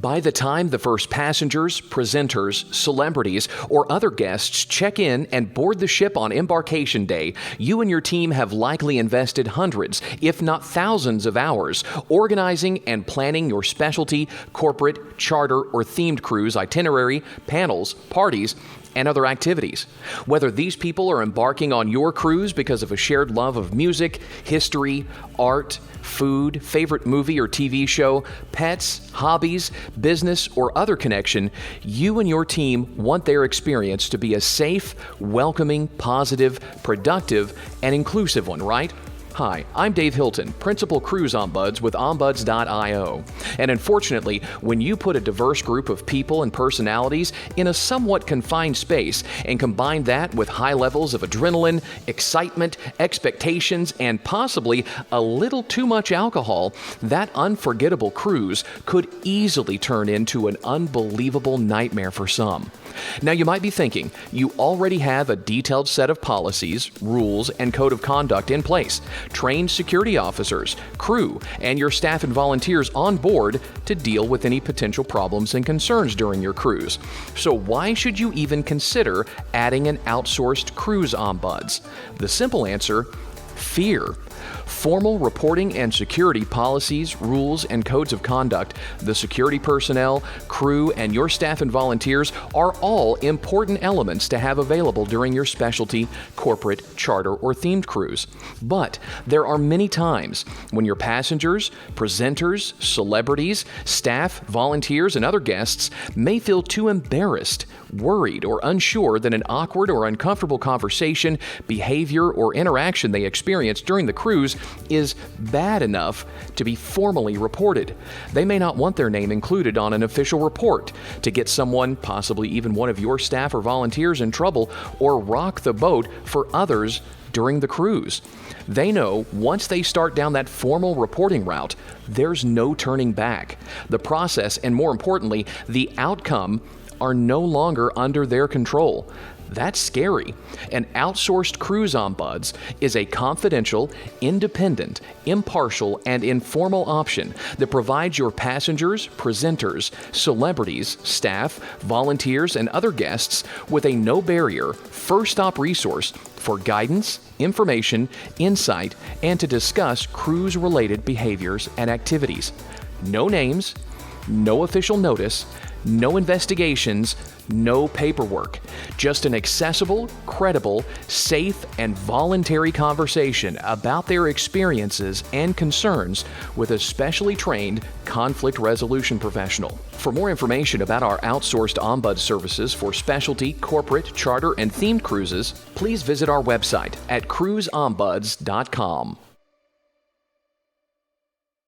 By the time the first passengers, presenters, celebrities, or other guests check in and board the ship on embarkation day, you and your team have likely invested hundreds, if not thousands of hours organizing and planning your specialty, corporate, charter, or themed cruise itinerary, panels, parties, and other activities. Whether these people are embarking on your cruise because of a shared love of music, history, art, food, favorite movie or TV show, pets, hobbies, business, or other connection, you and your team want their experience to be a safe, welcoming, positive, productive, and inclusive one, right? Hi, I'm Dave Hilton, Principal Cruise Ombuds with Ombuds.io. And unfortunately, when you put a diverse group of people and personalities in a somewhat confined space and combine that with high levels of adrenaline, excitement, expectations, and possibly a little too much alcohol, that unforgettable cruise could easily turn into an unbelievable nightmare for some. Now, you might be thinking, you already have a detailed set of policies, rules, and code of conduct in place, trained security officers, crew, and your staff and volunteers on board to deal with any potential problems and concerns during your cruise. So why should you even consider adding an outsourced cruise ombuds? The simple answer: fear. Formal reporting and security policies, rules, and codes of conduct, the security personnel, crew, and your staff and volunteers are all important elements to have available during your specialty, corporate, charter, or themed cruise. But there are many times when your passengers, presenters, celebrities, staff, volunteers, and other guests may feel too embarrassed, worried, or unsure that an awkward or uncomfortable conversation, behavior, or interaction they experience during the cruise is bad enough to be formally reported. They may not want their name included on an official report to get someone, possibly even one of your staff or volunteers, in trouble or rock the boat for others during the cruise. They know once they start down that formal reporting route, there's no turning back. The process, and more importantly, the outcome, are no longer under their control. That's scary. An outsourced cruise ombuds is a confidential, independent, impartial, and informal option that provides your passengers, presenters, celebrities, staff, volunteers, and other guests with a no-barrier, first-stop resource for guidance, information, insight, and to discuss cruise-related behaviors and activities. No names, no official notice, no investigations, no paperwork. Just an accessible, credible, safe, and voluntary conversation about their experiences and concerns with a specially trained conflict resolution professional. For more information about our outsourced Ombuds services for specialty, corporate, charter, and themed cruises, please visit our website at cruiseombuds.com.